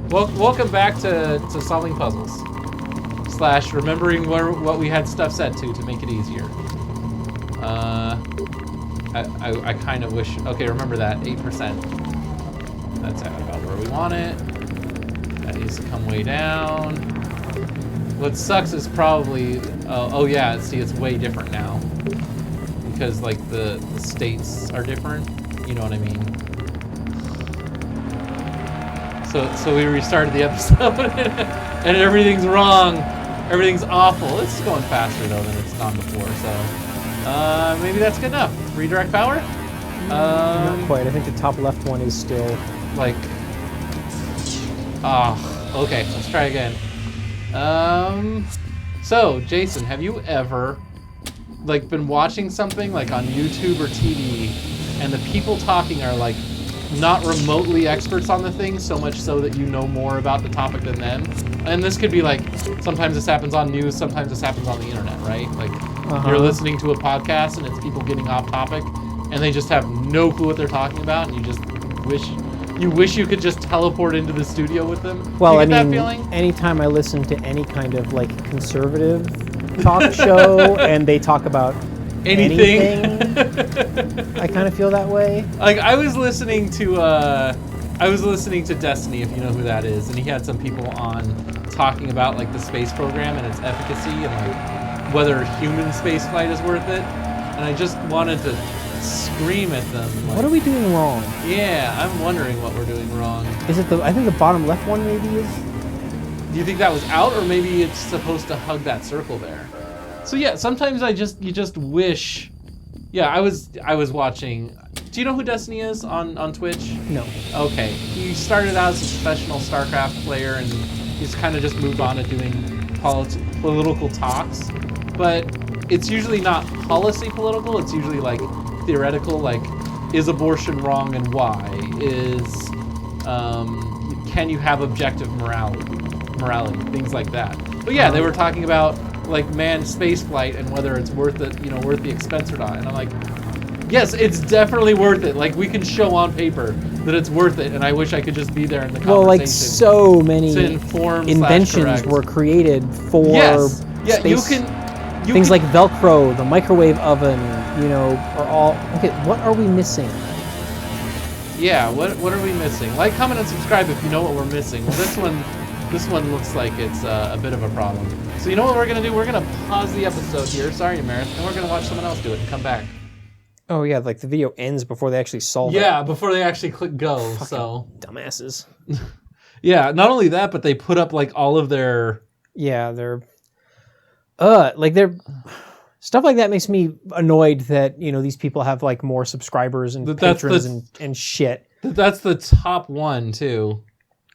Welcome back to solving puzzles. / remembering what we had stuff set to make it easier. I kind of wish... Okay, remember that. 8%. That's about where we want it. That needs to come way down. What sucks is probably... oh yeah, see, it's way different now. Because, like, the states are different. You know what I mean? So we restarted the episode, and everything's wrong. Everything's awful. It's going faster, though, than it's gone before, so... maybe that's good enough. Redirect power? Not quite. I think the top left one is still... Like... okay. Let's try again. So, Jason, have you ever, like, been watching something, like, on YouTube or TV, and the people talking are, like, not remotely experts on the thing, so much so that you know more about the topic than them? And this could be, like, sometimes this happens on news, sometimes this happens on the internet, right? Like, you're listening to a podcast, and it's people getting off topic, and they just have no clue what they're talking about, and you just wish you could just teleport into the studio with them. Well, you get I mean, that feeling? anytime I listen to any kind of like conservative talk show and they talk about anything, I kind of feel that way. Like I was listening to Destiny, if you know who that is, and he had some people on talking about like the space program and its efficacy and like whether human spaceflight is worth it. And I just wanted to scream at them. Like, what are we doing wrong? Yeah, I'm wondering what we're doing wrong. Is it I think the bottom left one maybe is? Do you think that was out, or maybe it's supposed to hug that circle there? So yeah, sometimes you just wish. Yeah, I was watching. Do you know who Destiny is on Twitch? No. Okay, he started out as a professional StarCraft player, and he's kind of just moved on to doing political talks. But it's usually not policy political. It's usually like theoretical, like, is abortion wrong and why? Can you have objective morality, things like that. But yeah, they were talking about like manned space flight and whether it's worth it, worth the expense or not. And I'm like, yes, it's definitely worth it. Like, we can show on paper that it's worth it, and I wish I could just be there in the conversation. Well, like so many to inform inventions were created for Yeah, space. Things like Velcro, the microwave oven, are all... Okay, what are we missing? Yeah, what are we missing? Like, comment, and subscribe if you know what we're missing. Well, this one looks like it's a bit of a problem. So you know what we're going to do? We're going to pause the episode here. Sorry, Meredith. And we're going to watch someone else do it and come back. Oh, yeah, like the video ends before they actually solve it. Yeah, before they actually click go, Fucking so... dumbasses. Yeah, not only that, but they put up, like, all of their... Yeah, they're stuff like that makes me annoyed that these people have like more subscribers and patrons and shit. That's the top one too.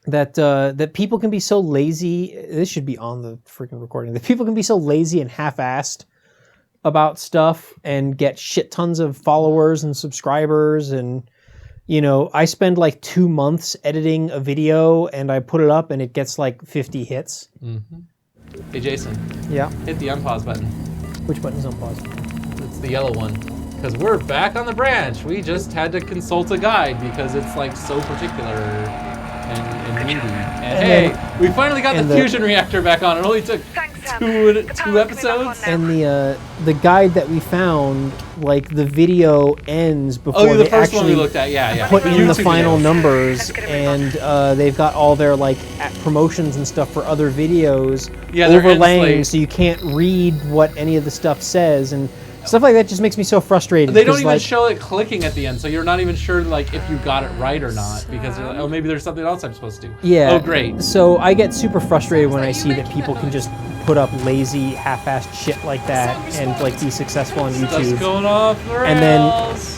That people can be so lazy. This should be on the freaking recording. That people can be so lazy and half-assed about stuff and get shit tons of followers and subscribers. And I spend like 2 months editing a video and I put it up and it gets like 50 hits. Mm-hmm. Hey Jason. Yeah. Hit the unpause button. Which button is unpause? It's the yellow one. Because we're back on the branch. We just had to consult a guide because it's like so particular and needy. And hey, we finally got the fusion reactor back on. It only took two episodes. And the guide that we found, like the video ends before the they first one we actually looked at. Yeah. put in the YouTube final videos. numbers, and they've got all their like promotions and stuff for other videos they're overlaying, so you can't read what any of the stuff says, and stuff like that just makes me so frustrated. They don't even show it clicking at the end, so you're not even sure like if you got it right or not, because you're like, oh, maybe there's something else I'm supposed to do. Yeah. Oh, great. So I get super frustrated when I see that people can just put up lazy, half-assed shit like that and like be successful on YouTube. Stuff's going off the rails. And then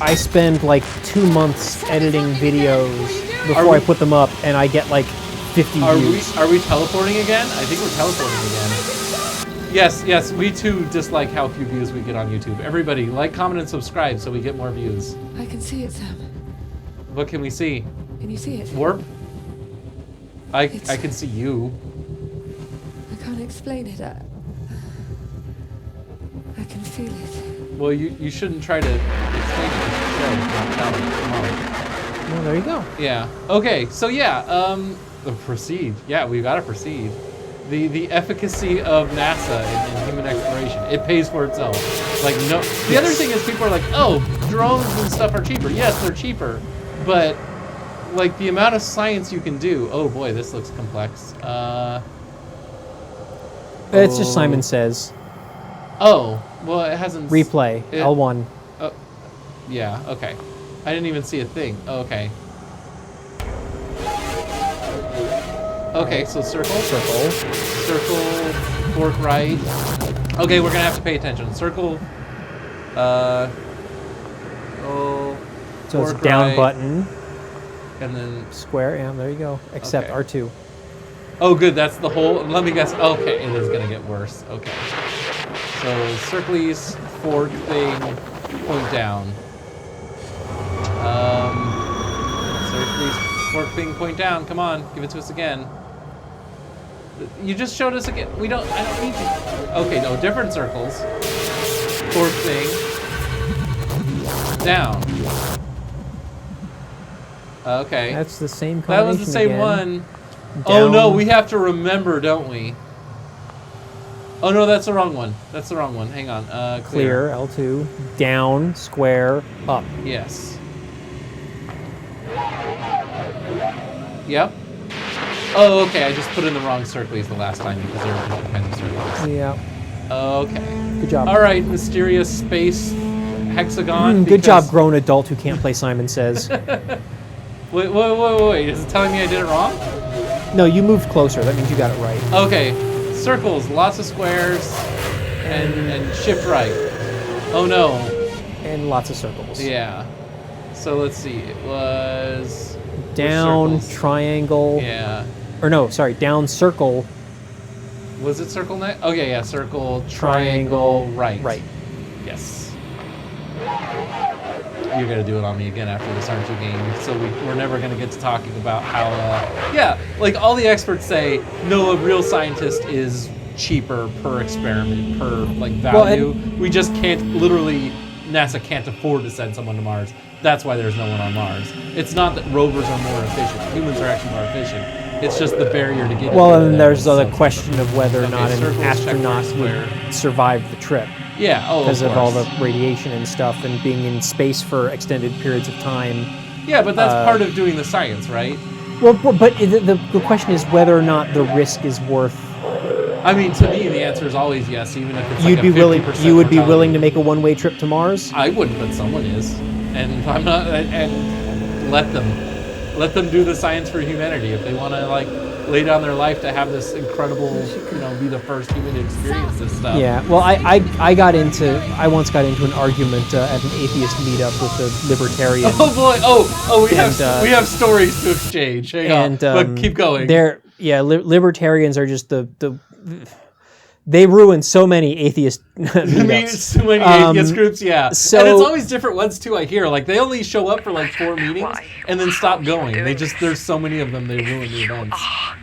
I spend like 2 months editing videos before I put them up, and I get like 50 views. Are we teleporting again? I think we're teleporting again. Yes, we too dislike how few views we get on YouTube. Everybody, like, comment, and subscribe so we get more views. I can see it, Sam. What can we see? Can you see it? Warp? I can see you. I can't explain it. I can feel it. Well, you shouldn't try to explain it. You should show, not tell. Come on. Well, there you go. Yeah. Okay. So yeah. Proceed. Yeah, we've got to proceed. The efficacy of NASA in human exploration, it pays for itself. Like, no. The other thing is people are like, oh, drones and stuff are cheaper. Yes, they're cheaper, but like the amount of science you can do. Oh boy, this looks complex. It's just Simon Says. Oh, well, it hasn't. Replay. L1. Yeah. Okay. I didn't even see a thing. Oh, okay. Okay, so circle. Circle, fork right. Okay, we're gonna have to pay attention. Circle, So it's fork down right, button, and then, square, yeah, there you go. Except Okay. R2. oh good, that's the whole, let me guess, okay, it is gonna get worse, okay. So, circlies, fork thing, point down. Circlies, fork thing, point down, come on, give it to us again. You just showed us again. I don't need to. Okay, no, different circles. Fork thing. Down. Okay. That's the same That combination was the same again. one. Oh no, Down. we have to remember, don't we? Oh no, that's the wrong one. That's the wrong one. Hang on. Clear, L2. Down, square, up. Yes. Yep. Oh, okay. I just put in the wrong circles the last time because they were different kinds of circles. Yeah. Okay. Good job. All right, mysterious space hexagon. Good job, grown adult who can't play Simon Says. Wait. Is it telling me I did it wrong? No, you moved closer. That means you got it right. Okay. Circles, lots of squares, and shift right. Oh no. And lots of circles. Yeah. So let's see. It was Down, circles. triangle. Yeah. Or no, sorry, down, circle, Was it circle next? Okay, yeah. Circle, triangle, triangle, right. Right. Yes. You're gonna do it on me again after this, aren't you, game? So we're never gonna get to talking about how, yeah, like all the experts say, no, a real scientist is cheaper per experiment, per like value. We just can't, literally, NASA can't afford to send someone to Mars. That's why there's no one on Mars. It's not that rovers are more efficient. Humans are actually more efficient. It's just the barrier to get. Well, into and that there's is the so question of whether or Okay, not an circles, check astronaut square. would survive the trip Yeah. Oh, because of all the course. radiation and stuff, and being in space for extended periods of time. Yeah, but that's part of doing the science, right? Well, but the question is whether or not the risk is worth. I mean, to me, the answer is always yes, even if it's You'd like be a 50% willing. You would be mortality. willing to make a one-way trip to Mars. I wouldn't, but someone is, and I'm not. And let them do the science for humanity if they want to like lay down their life to have this incredible, be the first human to experience this stuff. Yeah. Well, I once got into an argument at an atheist meetup with a libertarian. Oh boy! Oh, we have And, stories to exchange. Hang on, but keep going. Libertarians are just they ruin so many atheist meetups. So many atheist groups, yeah. so- and it's always different ones too. I hear like they only show up for like 4 meetings and then stop going. There's so many of them they ruin the events.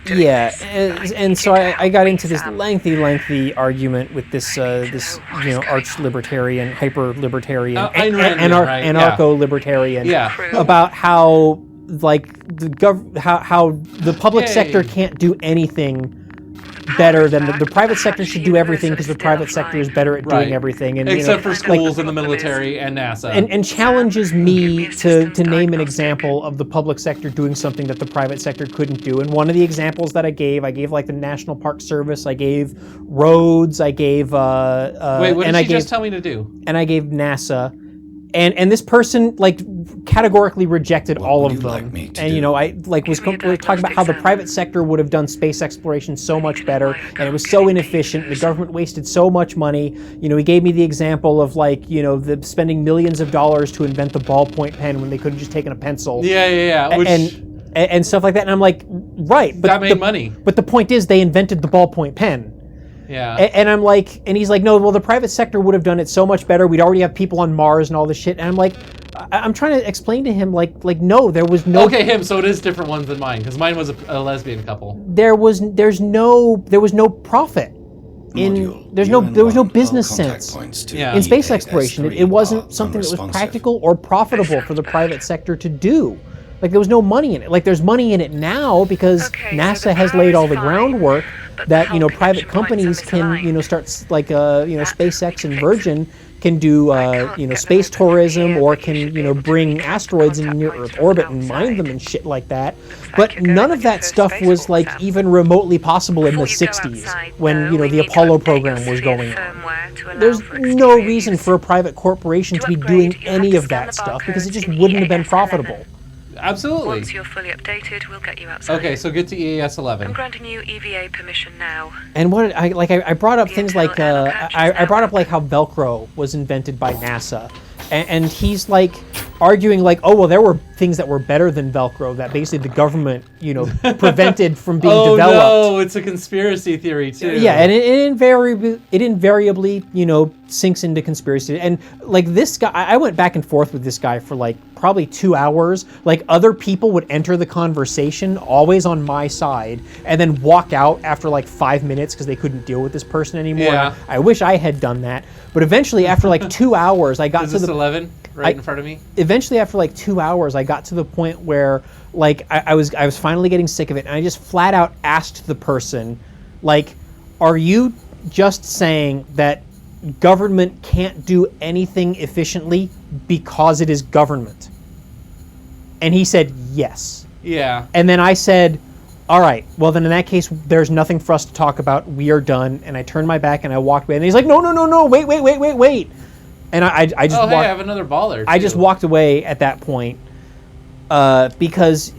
Yeah, and so I got into this lengthy argument with this arch libertarian, hyper libertarian, Ayn Randian, right? anarcho libertarian, Yeah. about how like how the public Yay. sector can't do anything better than the private sector should do everything because the private sector is better at doing Right. everything, and Except for like, schools and the military and NASA. and challenges me to name an example of the public sector doing something that the private sector couldn't do. And one of the examples that I gave like the National Park Service, I gave roads, I gave Wait, what and did I she gave just tell me to do? and I gave NASA. And this person like categorically rejected all would of you them. like me to And do? I like was talking about how the private sector would have done space exploration so much better, and it was so inefficient. The government wasted so much money. He gave me the example of the spending millions of dollars to invent the ballpoint pen when they could have just taken a pencil. Yeah. Which And stuff like that. And I'm like, right, but that made money. But the point is, they invented the ballpoint pen. Yeah. And I'm like, and he's like, no, well, the private sector would have done it so much better. We'd already have people on Mars and all this shit. And I'm like, I'm trying to explain to him, like, no, there was no. Okay, him. So it is different ones than mine because mine was a lesbian couple. There was no profit. There was no business sense Yeah. in space exploration. It wasn't something that was practical or profitable for the private sector to do. Like there was no money in it. Like there's money in it now because Okay, so NASA the has power laid is all the fine, groundwork but the that hull private connection points are companies can misaligned. start like That SpaceX we and can Virgin can do can't get them space open from tourism here, or but you should can be able to bring reach out to asteroids into contact near points Earth from orbit and mine outside. them and shit like that. Looks like But you're going none on of your that first stuff was spacewalk, like Sam. even remotely possible in the Before you go 60s outside, when though, we the need to Apollo update your program was sphere going on. firmware to allow There's for no exterior reason use. for a private corporation To to be upgrade, doing you'll have any to of scan that the stuff because it barcodes just in wouldn't have been EAS 11. profitable. Absolutely. Once you're fully updated, we'll get you outside. Okay, so get to EAS I'm 11. granting you EVA permission now. And what I brought up The things internal like airlock hatch is I now brought up like how Velcro was invented by NASA, and he's like arguing like, oh well, there were things that were better than Velcro that basically the government prevented from being Oh developed. no, it's a conspiracy theory too. Yeah, and it invariably sinks into conspiracy. And like this guy, I went back and forth with this guy for like probably 2 hours. Like other people would enter the conversation always on my side and then walk out after like 5 minutes because they couldn't deal with this person anymore. Yeah. I wish I had done that. But eventually after like 2 hours, I got Is to this the 11 right in front of me? eventually after like 2 hours I got to the point where like I was finally getting sick of it, and I just flat out asked the person, like, are you just saying that government can't do anything efficiently because it is government? And he said yes. Yeah. And then I said, all right, well then in that case there's nothing for us to talk about, we are done. And I turned my back and I walked away, and he's like, no, wait. And I just Oh, hey, walked, I have another baller. I just too. walked away at that point because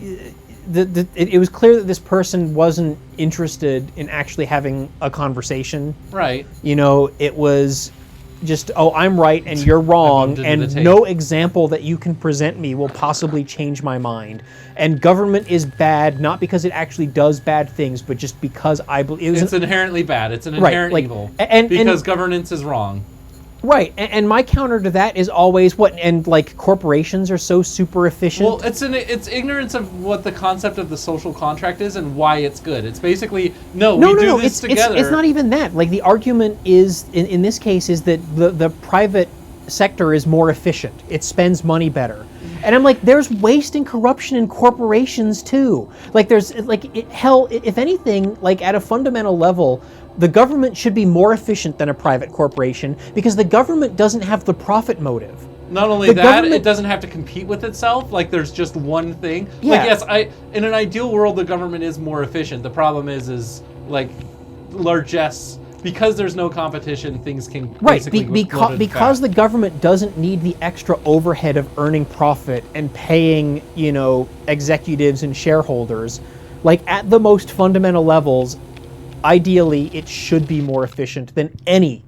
it was clear that this person wasn't interested in actually having a conversation. Right. It was just, oh, I'm right and you're wrong, bumped into and the tape. no example that you can present me will possibly change my mind. And government is bad, not because it actually does bad things, but just because I believe It's inherently bad. It's an Right, inherent like, evil. and Because governance is wrong. right. And my counter to that is always like corporations are so super efficient. Well, it's ignorance of what the concept of the social contract is and why it's good. It's basically we do this together. It's not even that. Like the argument is in this case is that the private sector is more efficient. It spends money better. And I'm like, there's waste and corruption in corporations too. Like there's hell, if anything, like at a fundamental level, the government should be more efficient than a private corporation because the government doesn't have the profit motive. Not only The that, government- it doesn't have to compete with itself. Like there's just one thing. Yeah. Like yes, in an ideal world, the government is more efficient. The problem is like largesse. Because there's no competition, things can Right, basically because the government doesn't need the extra overhead of earning profit and paying, executives and shareholders. Like at the most fundamental levels, ideally it should be more efficient than any,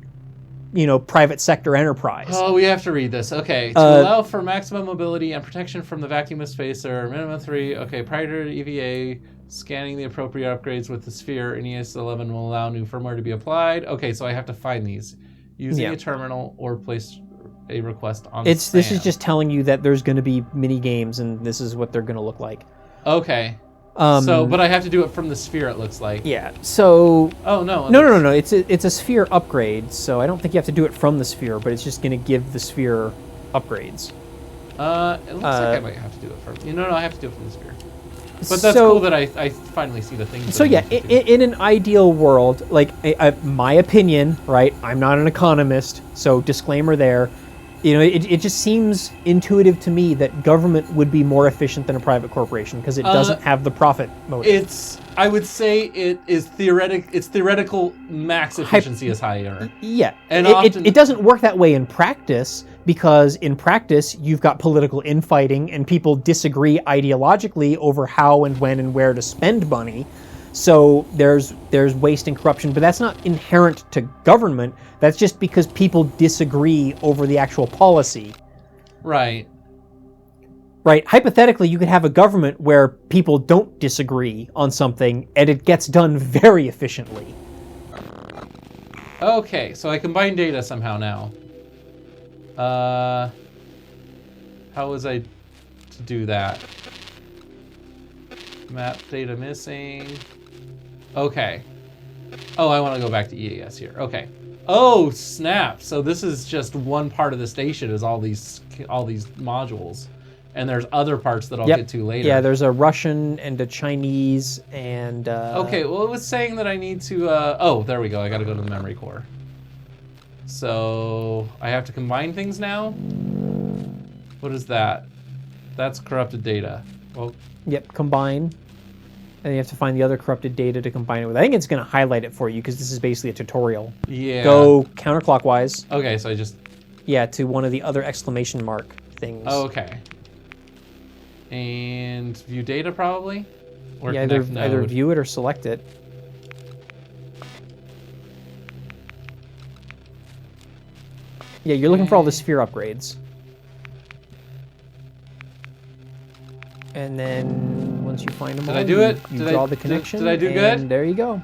private sector enterprise. Oh, we have to read this. Okay. To allow for maximum mobility and protection from the vacuum of space, there are minimum 3. Okay. Prior to EVA, scanning the appropriate upgrades with the sphere in ES 11 will allow new firmware to be applied. Okay, so I have to find these using a terminal or place a request on This is SAM. just telling you that there's going to be mini games and this is what they're going to look like. Okay. But I have to do it from the sphere, it looks like. Yeah. So Oh, no. No. It's a sphere upgrade, so I don't think you have to do it from the sphere, but it's just going to give the sphere upgrades. It looks like I might have to do it from... No, I have to do it from the sphere. But that's cool that I finally see the things. So yeah, in an ideal world, like my opinion, right? I'm not an economist, so disclaimer there. It just seems intuitive to me that government would be more efficient than a private corporation because it doesn't have the profit motive. I would say it is its theoretical max efficiency is higher. Yeah, And it doesn't work that way in practice because in practice you've got political infighting and people disagree ideologically over how and when and where to spend money. So there's waste and corruption, but that's not inherent to government. That's just because people disagree over the actual policy. Right. Right. Hypothetically, you could have a government where people don't disagree on something and it gets done very efficiently. Okay, so I combine data somehow now. How was I to do that? Map data missing. Okay. Oh, I want to go back to EAS here. Okay. Oh, snap. So this is just one part of the station is all these modules. and there's other parts that I'll Yep. get to later. Yeah, there's a Russian and a Chinese and... Okay, well, it was saying that I need to... oh, there we go. I got to go to the memory core. So I have to combine things now? What is that? That's corrupted data. Well, Yep, combine. And you have to find the other corrupted data to combine it with. I think it's going to highlight it for you because this is basically a tutorial. yeah. Go counterclockwise. Okay, so I just... Yeah, to one of the other exclamation mark things. Oh, okay. And view data probably? Or yeah, connect either node. view it or select it. Yeah, you're looking for all the sphere upgrades. And then once you find them Did all, I do it? you Did draw I- the connection. did I do and good? There you go.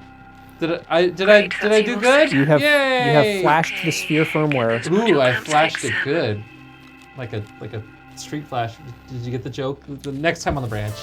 Did I do Great, good? that's You have Yay! flashed the sphere firmware. Ooh, I flashed it good. Like a street flash. Did you get the joke? The next time on the branch.